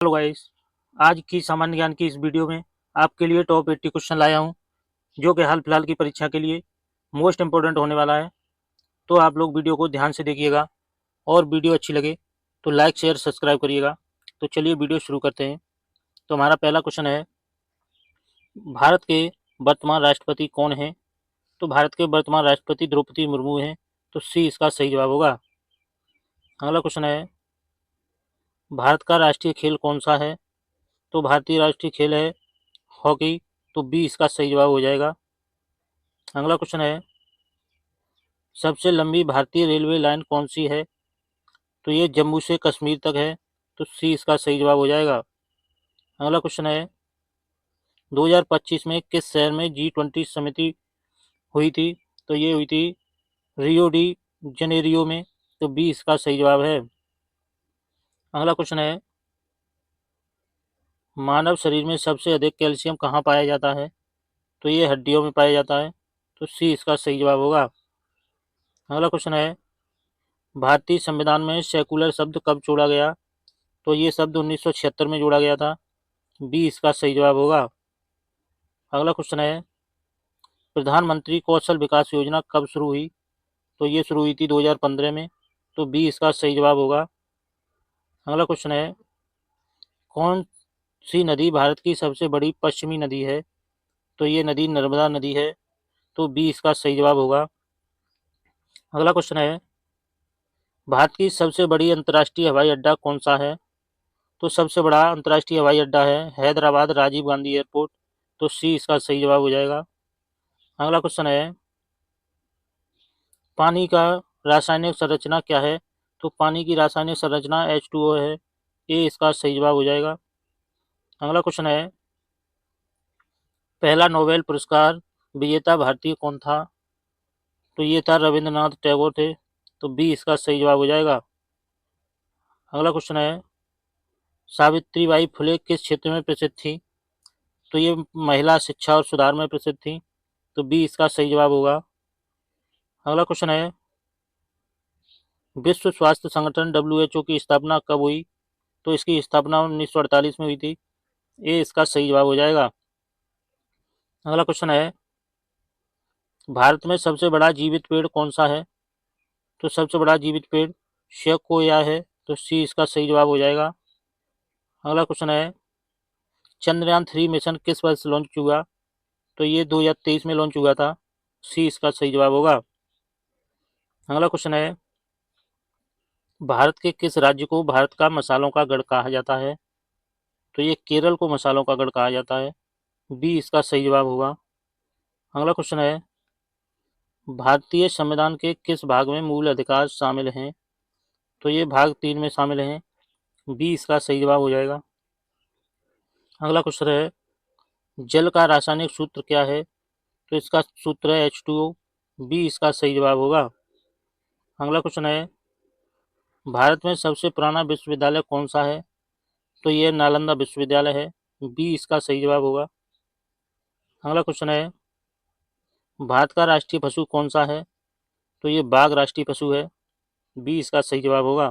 Hello guys. आज की सामान्य ज्ञान की इस वीडियो में आपके लिए टॉप 80 क्वेश्चन लाया हूं, जो कि हाल फिलहाल की परीक्षा के लिए मोस्ट इंपॉर्टेंट होने वाला है। तो आप लोग वीडियो को ध्यान से देखिएगा और वीडियो अच्छी लगे तो लाइक शेयर सब्सक्राइब करिएगा। तो चलिए वीडियो शुरू करते हैं। तो हमारा पहला क्वेश्चन है, भारत के वर्तमान राष्ट्रपति कौन है? तो भारत के वर्तमान राष्ट्रपति द्रौपदी मुर्मू हैं। तो सी इसका सही जवाब होगा। अगला क्वेश्चन है, भारत का राष्ट्रीय खेल कौन सा है? तो भारतीय राष्ट्रीय खेल है हॉकी। तो बी इसका सही जवाब हो जाएगा। अगला क्वेश्चन है, सबसे लंबी भारतीय रेलवे लाइन कौन सी है? तो ये जम्मू से कश्मीर तक है। तो सी इसका सही जवाब हो जाएगा। अगला क्वेश्चन है, 2025 में किस शहर में G20 समिति हुई थी? तो ये हुई थी रियो डी जनेरियो में। तो बी इसका सही जवाब है। अगला क्वेश्चन है, मानव शरीर में सबसे अधिक कैल्शियम कहाँ पाया जाता है? तो ये हड्डियों में पाया जाता है। तो सी इसका सही जवाब होगा। अगला क्वेश्चन है, भारतीय संविधान में सेकुलर शब्द कब जोड़ा गया? तो ये शब्द 1976 में जोड़ा गया था। बी इसका सही जवाब होगा। अगला क्वेश्चन है, प्रधानमंत्री कौशल विकास योजना कब शुरू हुई? तो ये शुरू हुई थी 2015 में। तो बी इसका सही जवाब होगा। अगला क्वेश्चन है, कौन सी नदी भारत की सबसे बड़ी पश्चिमी नदी है? तो ये नदी नर्मदा नदी है। तो बी इसका सही जवाब होगा। अगला क्वेश्चन है, भारत की सबसे बड़ी अंतर्राष्ट्रीय हवाई अड्डा कौन सा है? तो सबसे बड़ा अंतर्राष्ट्रीय हवाई अड्डा है हैदराबाद राजीव गांधी एयरपोर्ट। तो सी इसका सही जवाब हो जाएगा। अगला क्वेश्चन है, पानी का रासायनिक संरचना क्या है? तो पानी की रासायनिक संरचना H2O है। ए इसका सही जवाब हो जाएगा। अगला क्वेश्चन है, पहला नोबेल पुरस्कार विजेता भारतीय कौन था? तो ये था रविंद्रनाथ टैगोर थे। तो बी इसका सही जवाब हो जाएगा। अगला क्वेश्चन है, सावित्रीबाई फुले किस क्षेत्र में प्रसिद्ध थी? तो ये महिला शिक्षा और सुधार में प्रसिद्ध थी। तो बी इसका सही जवाब होगा। अगला क्वेश्चन है, विश्व स्वास्थ्य संगठन WHO की स्थापना कब हुई? तो इसकी स्थापना 1948 में हुई थी। ए इसका सही जवाब हो जाएगा। अगला क्वेश्चन है, भारत में सबसे बड़ा जीवित पेड़ कौन सा है? तो सबसे बड़ा जीवित पेड़ सेक्वोया है। तो सी इसका सही जवाब हो जाएगा। अगला क्वेश्चन है, चंद्रयान 3 मिशन किस वर्ष लॉन्च हुआ? तो ये 2023 में लॉन्च हुआ था। सी इसका सही जवाब होगा। अगला क्वेश्चन है, भारत के किस राज्य को भारत का मसालों का गढ़ कहा जाता है? तो ये केरल को मसालों का गढ़ कहा जाता है। बी इसका सही जवाब होगा। अगला क्वेश्चन है, भारतीय संविधान के किस भाग में मूल अधिकार शामिल हैं? तो ये भाग 3 में शामिल हैं। बी इसका सही जवाब हो जाएगा। अगला क्वेश्चन है, जल का रासायनिक सूत्र क्या है? तो इसका सूत्र है H2O। बी इसका सही जवाब होगा। अगला क्वेश्चन है, भारत में सबसे पुराना विश्वविद्यालय कौन सा है? तो ये नालंदा विश्वविद्यालय है। बी इसका सही जवाब होगा। अगला क्वेश्चन है, भारत का राष्ट्रीय पशु कौन सा है? तो ये बाघ राष्ट्रीय पशु है। बी इसका सही जवाब होगा।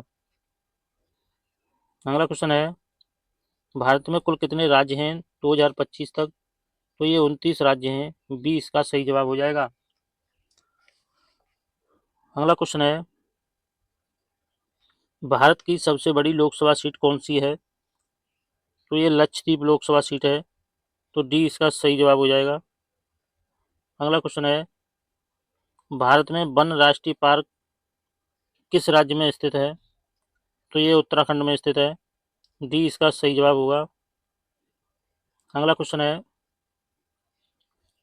अगला क्वेश्चन है, भारत में कुल कितने राज्य हैं 2025 तक? तो ये 29 राज्य हैं। बी इसका सही जवाब हो जाएगा। अगला क्वेश्चन है, भारत की सबसे बड़ी लोकसभा सीट कौन सी है? तो ये लक्षद्वीप लोकसभा सीट है। तो डी इसका सही जवाब हो जाएगा। अगला क्वेश्चन है, भारत में वन राष्ट्रीय पार्क किस राज्य में स्थित है? तो ये उत्तराखंड में स्थित है। डी इसका सही जवाब होगा। अगला क्वेश्चन है,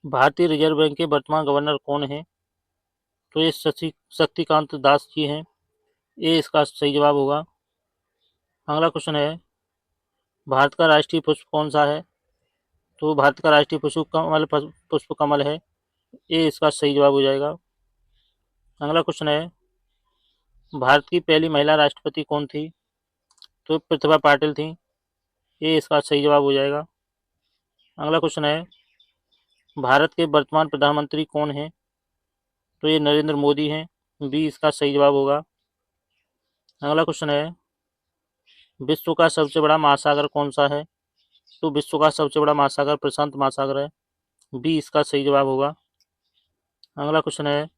भारतीय रिजर्व बैंक के वर्तमान गवर्नर कौन है? तो ये शक्तिकांत दास जी हैं। ए इसका सही जवाब होगा। अगला क्वेश्चन है, भारत का राष्ट्रीय पुष्प कौन सा है? तो भारत का राष्ट्रीय पुष्प कमल है। ए इसका सही जवाब हो जाएगा। अगला क्वेश्चन है, भारत की पहली महिला राष्ट्रपति कौन थी? तो प्रतिभा पाटिल थी। ए इसका सही जवाब हो जाएगा। अगला क्वेश्चन है, भारत के वर्तमान प्रधानमंत्री कौन है? तो ये नरेंद्र मोदी हैं। बी इसका सही जवाब होगा। अगला क्वेश्चन है, विश्व का सबसे बड़ा महासागर कौन सा है? तो विश्व का सबसे बड़ा महासागर प्रशांत महासागर है। बी इसका सही जवाब होगा। अगला क्वेश्चन है,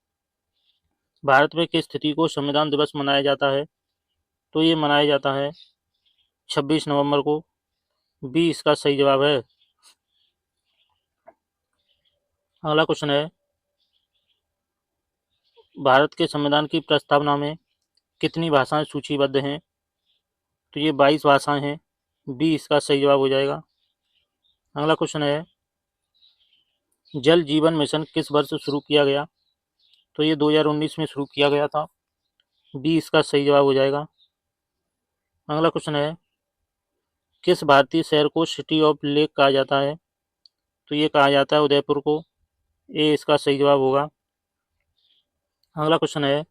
भारत में किस तिथि को संविधान दिवस मनाया जाता है? तो ये मनाया जाता है 26 नवंबर को। बी इसका सही जवाब है। अगला क्वेश्चन है, भारत के संविधान की प्रस्तावना में कितनी भाषाएं सूचीबद्ध हैं? तो ये 22 भाषाएं हैं। बी इसका सही जवाब हो जाएगा। अगला क्वेश्चन है, जल जीवन मिशन किस वर्ष शुरू किया गया? तो ये 2019 में शुरू किया गया था। बी इसका सही जवाब हो जाएगा। अगला क्वेश्चन है, किस भारतीय शहर को सिटी ऑफ लेक कहा जाता है? तो ये कहा जाता है उदयपुर को। ए इसका सही जवाब होगा। अगला क्वेश्चन है,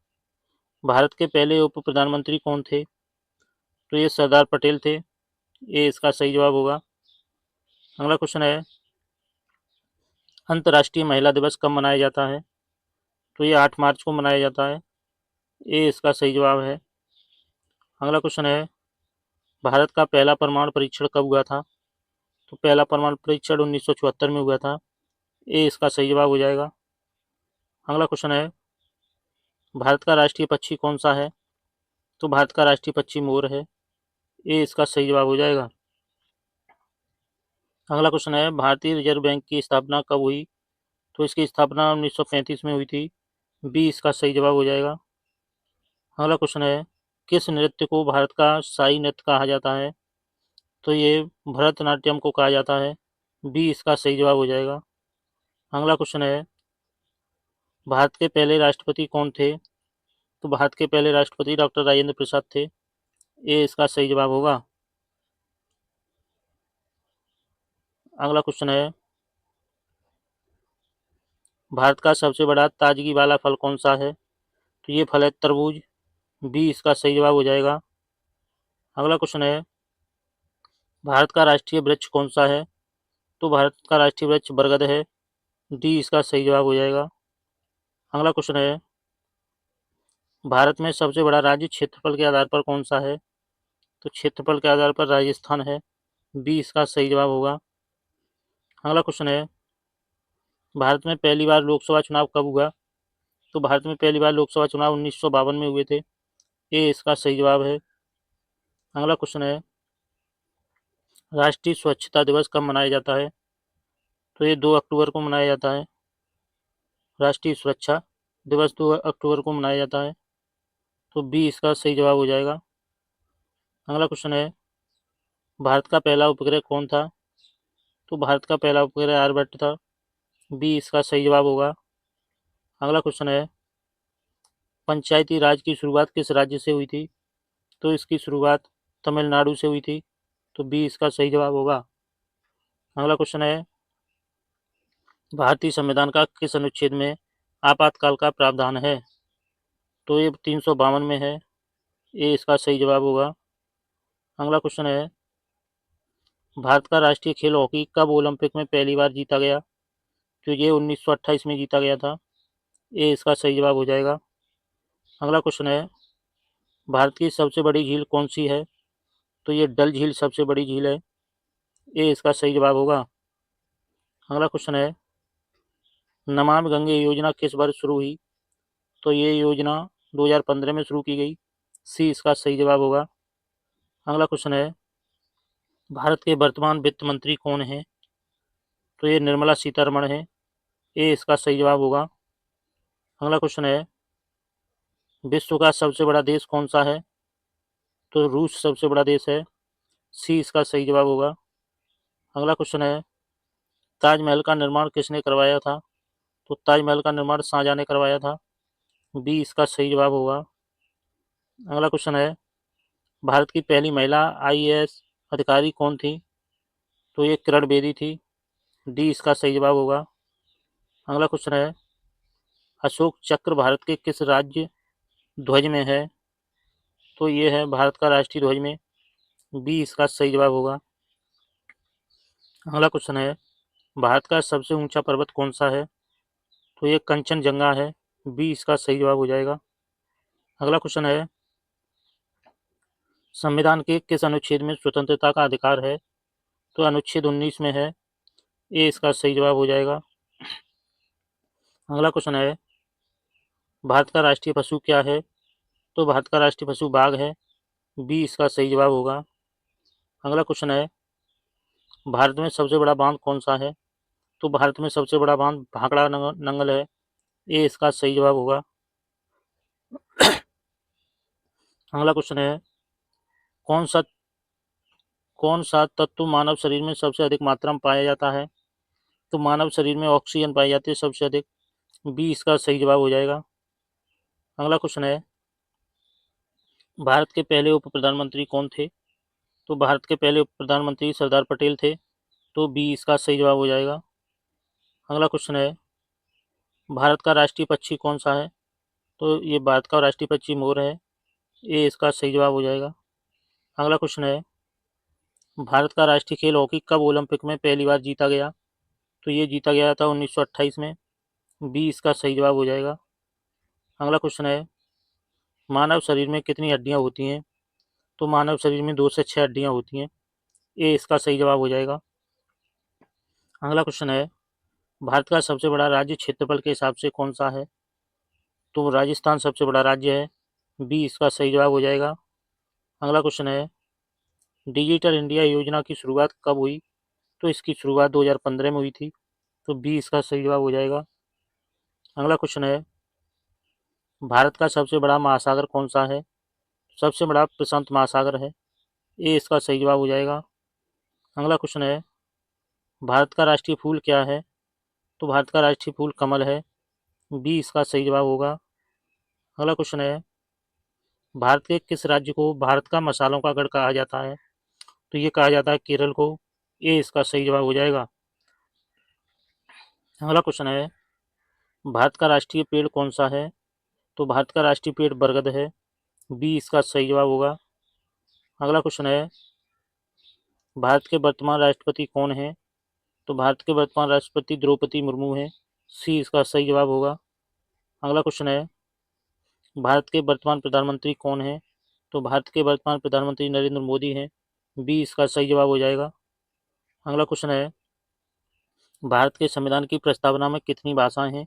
भारत के पहले उप प्रधानमंत्री कौन थे? तो ये सरदार पटेल थे। ए इसका सही जवाब होगा। अगला क्वेश्चन है, अंतर्राष्ट्रीय महिला दिवस कब मनाया जाता है? तो ये 8 मार्च को मनाया जाता है। ए इसका सही जवाब है। अगला क्वेश्चन है, भारत का पहला परमाणु परीक्षण कब हुआ था? तो पहला परमाणु परीक्षण 1974 में हुआ था। ए इसका सही जवाब हो जाएगा। अगला क्वेश्चन है, भारत का राष्ट्रीय पक्षी कौन सा है? तो भारत का राष्ट्रीय पक्षी मोर है। ए इसका सही जवाब हो जाएगा। अगला क्वेश्चन है, भारतीय रिजर्व बैंक की स्थापना कब हुई? तो इसकी स्थापना 1935 में हुई थी। बी इसका सही जवाब हो जाएगा। अगला क्वेश्चन है, किस नृत्य को भारत का शाही नृत्य कहा जाता है? तो ये भरतनाट्यम को कहा जाता है। बी इसका सही जवाब हो जाएगा। अगला क्वेश्चन है, भारत के पहले राष्ट्रपति कौन थे? तो भारत के पहले राष्ट्रपति डॉक्टर राजेंद्र प्रसाद थे। ए इसका सही जवाब होगा। अगला क्वेश्चन है, भारत का सबसे बड़ा ताजगी वाला फल कौन सा है? तो ये फल है तरबूज। बी इसका सही जवाब हो जाएगा। अगला क्वेश्चन है, भारत का राष्ट्रीय वृक्ष कौन सा है? तो भारत का राष्ट्रीय वृक्ष बरगद है। डी इसका सही जवाब हो जाएगा। अगला क्वेश्चन है, भारत में सबसे बड़ा राज्य क्षेत्रफल के आधार पर कौन सा है? तो क्षेत्रफल के आधार पर राजस्थान है। बी इसका सही जवाब होगा। अगला क्वेश्चन है, भारत में पहली बार लोकसभा चुनाव कब हुआ? तो भारत में पहली बार लोकसभा चुनाव 1952 में हुए थे। ए इसका सही जवाब है। अगला क्वेश्चन है, राष्ट्रीय स्वच्छता दिवस कब मनाया जाता है? तो ये 2 अक्टूबर को मनाया जाता है। राष्ट्रीय सुरक्षा दिवस 2 अक्टूबर को मनाया जाता है। तो बी इसका सही जवाब हो जाएगा। अगला क्वेश्चन है, भारत का पहला उपग्रह कौन था? तो भारत का पहला उपग्रह आर्यभट्ट था। बी इसका सही जवाब होगा। अगला क्वेश्चन है, पंचायती राज की शुरुआत किस राज्य से हुई थी? तो इसकी शुरुआत तमिलनाडु से हुई थी। तो बी इसका सही जवाब होगा। अगला क्वेश्चन है, भारतीय संविधान का किस अनुच्छेद में आपातकाल का प्रावधान है? तो ये 352 में है। ए इसका सही जवाब होगा। अगला क्वेश्चन है, भारत का राष्ट्रीय खेल हॉकी कब ओलंपिक में पहली बार जीता गया? तो ये 1928 में जीता गया था। ए इसका सही जवाब हो जाएगा। अगला क्वेश्चन है, भारत की सबसे बड़ी झील कौन सी है? तो ये डल झील सबसे बड़ी झील है। ए इसका सही जवाब होगा। अगला क्वेश्चन है, नमामि गंगे योजना किस वर्ष शुरू हुई? तो ये योजना 2015 में शुरू की गई। सी इसका सही जवाब होगा। अगला क्वेश्चन है, भारत के वर्तमान वित्त मंत्री कौन है? तो ये निर्मला सीतारमण है। ए इसका सही जवाब होगा। अगला क्वेश्चन है, विश्व का सबसे बड़ा देश कौन सा है? तो रूस सबसे बड़ा देश है। सी इसका सही जवाब होगा। अगला क्वेश्चन है, ताजमहल का निर्माण किसने करवाया था? तो ताजमहल का निर्माण शाहजहां ने करवाया था। बी इसका सही जवाब होगा। अगला क्वेश्चन है, भारत की पहली महिला आईएएस अधिकारी कौन थी? तो ये किरण बेदी थी। डी इसका सही जवाब होगा। अगला क्वेश्चन है, अशोक चक्र भारत के किस राज्य ध्वज में है? तो ये है भारत का राष्ट्रीय ध्वज में। बी इसका सही जवाब होगा। अगला क्वेश्चन है, भारत का सबसे ऊंचा पर्वत कौन सा है? तो ये कंचनजंगा है। बी इसका सही जवाब हो जाएगा। अगला क्वेश्चन है, संविधान के किस अनुच्छेद में स्वतंत्रता का अधिकार है? तो अनुच्छेद 19 में है। ये इसका सही जवाब हो जाएगा। अगला क्वेश्चन है, भारत का राष्ट्रीय पशु क्या है? तो भारत का राष्ट्रीय पशु बाघ है। बी इसका सही जवाब होगा। अगला क्वेश्चन है, भारत में सबसे बड़ा बांध कौन सा है? तो भारत में सबसे बड़ा बांध भाखड़ा नंगल है। ये इसका सही जवाब होगा। अगला क्वेश्चन है, कौन सा कौन सा तत्व मानव शरीर में सबसे अधिक मात्रा में पाया जाता है? तो मानव शरीर में ऑक्सीजन पाई जाती है सबसे अधिक। बी इसका सही जवाब हो जाएगा। अगला क्वेश्चन है, भारत के पहले उप प्रधानमंत्री कौन थे? तो भारत के पहले उप प्रधानमंत्री सरदार पटेल थे। तो बी इसका सही जवाब हो जाएगा। अगला क्वेश्चन है, भारत का राष्ट्रीय पक्षी कौन सा है? तो ये भारत का राष्ट्रीय पक्षी मोर है। ये इसका सही जवाब हो जाएगा। अगला क्वेश्चन है, भारत का राष्ट्रीय खेल हॉकी कब ओलंपिक में पहली बार जीता गया? तो ये जीता गया था 1928 में। बी इसका सही जवाब हो जाएगा। अगला क्वेश्चन है, मानव शरीर में कितनी हड्डियां होती हैं? तो मानव शरीर में 2 से 6 हड्डियां होती हैं। ये इसका सही जवाब हो जाएगा। अगला क्वेश्चन है, भारत का सबसे बड़ा राज्य क्षेत्रफल के हिसाब से कौन सा है? तो राजस्थान सबसे बड़ा राज्य है। बी इसका सही जवाब हो जाएगा। अगला क्वेश्चन है, डिजिटल इंडिया योजना की शुरुआत कब हुई? तो इसकी शुरुआत 2015 में हुई थी। तो बी इसका सही जवाब हो जाएगा। अगला क्वेश्चन है, भारत का सबसे बड़ा महासागर कौन सा है? सबसे बड़ा प्रशांत महासागर है। ए इसका सही जवाब हो जाएगा। अगला क्वेश्चन है, भारत का राष्ट्रीय फूल क्या है? तो भारत का राष्ट्रीय फूल कमल है। बी इसका सही जवाब होगा। अगला क्वेश्चन है, भारत के किस राज्य को भारत का मसालों का गढ़ कहा जाता है? तो ये कहा जाता है केरल को। ए इसका सही जवाब हो जाएगा। अगला क्वेश्चन है, भारत का राष्ट्रीय पेड़ कौन सा है? तो भारत का राष्ट्रीय पेड़ बरगद है। बी इसका सही जवाब होगा। अगला क्वेश्चन है, भारत के वर्तमान राष्ट्रपति कौन है? तो भारत के वर्तमान राष्ट्रपति द्रौपदी मुर्मू हैं। सी इसका सही जवाब होगा। अगला क्वेश्चन है, भारत के वर्तमान प्रधानमंत्री कौन है? तो भारत के वर्तमान प्रधानमंत्री नरेंद्र मोदी हैं। बी इसका सही जवाब हो जाएगा। अगला क्वेश्चन है, भारत के संविधान की प्रस्तावना में कितनी भाषाएं हैं?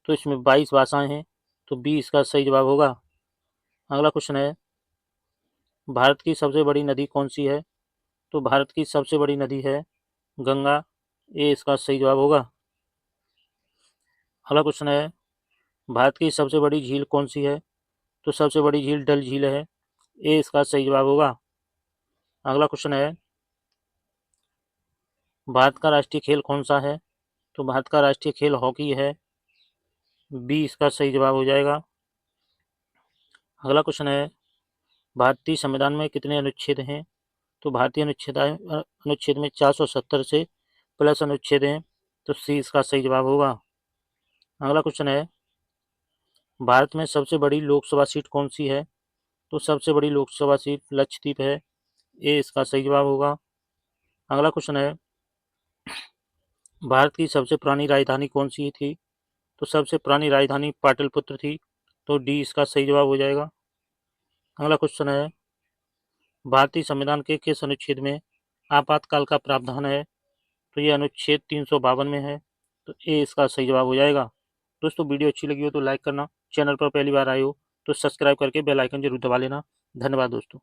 तो इसमें 22 भाषाएं हैं। तो बी इसका सही जवाब होगा। अगला क्वेश्चन है, भारत की सबसे बड़ी नदी कौन सी है? तो भारत की सबसे बड़ी नदी है गंगा। ए इसका सही जवाब होगा। अगला क्वेश्चन है, भारत की सबसे बड़ी झील कौन सी है? तो सबसे बड़ी झील डल झील है। ए इसका सही जवाब होगा। अगला क्वेश्चन है, भारत का राष्ट्रीय खेल कौन सा है? तो भारत का राष्ट्रीय खेल हॉकी है। बी इसका सही जवाब हो जाएगा। अगला क्वेश्चन है, भारतीय संविधान में कितने अनुच्छेद हैं? तो भारतीय अनुच्छेद में 470 से प्लस अनुच्छेद हैं। तो सी इसका सही जवाब होगा। अगला क्वेश्चन है, भारत में सबसे बड़ी लोकसभा सीट कौन सी है? तो सबसे बड़ी लोकसभा सीट लक्षद्वीप है। ए इसका सही जवाब होगा। अगला क्वेश्चन है, भारत की सबसे पुरानी राजधानी कौन सी थी? तो सबसे पुरानी राजधानी पाटलिपुत्र थी। तो डी इसका सही जवाब हो जाएगा। अगला क्वेश्चन है, भारतीय संविधान के किस अनुच्छेद में आपातकाल का प्रावधान है? तो ये अनुच्छेद 352 में है। तो ए इसका सही जवाब हो जाएगा। दोस्तों वीडियो अच्छी लगी हो तो लाइक करना, चैनल पर पहली बार आए हो तो सब्सक्राइब करके बेल आइकन जरूर दबा लेना। धन्यवाद दोस्तों।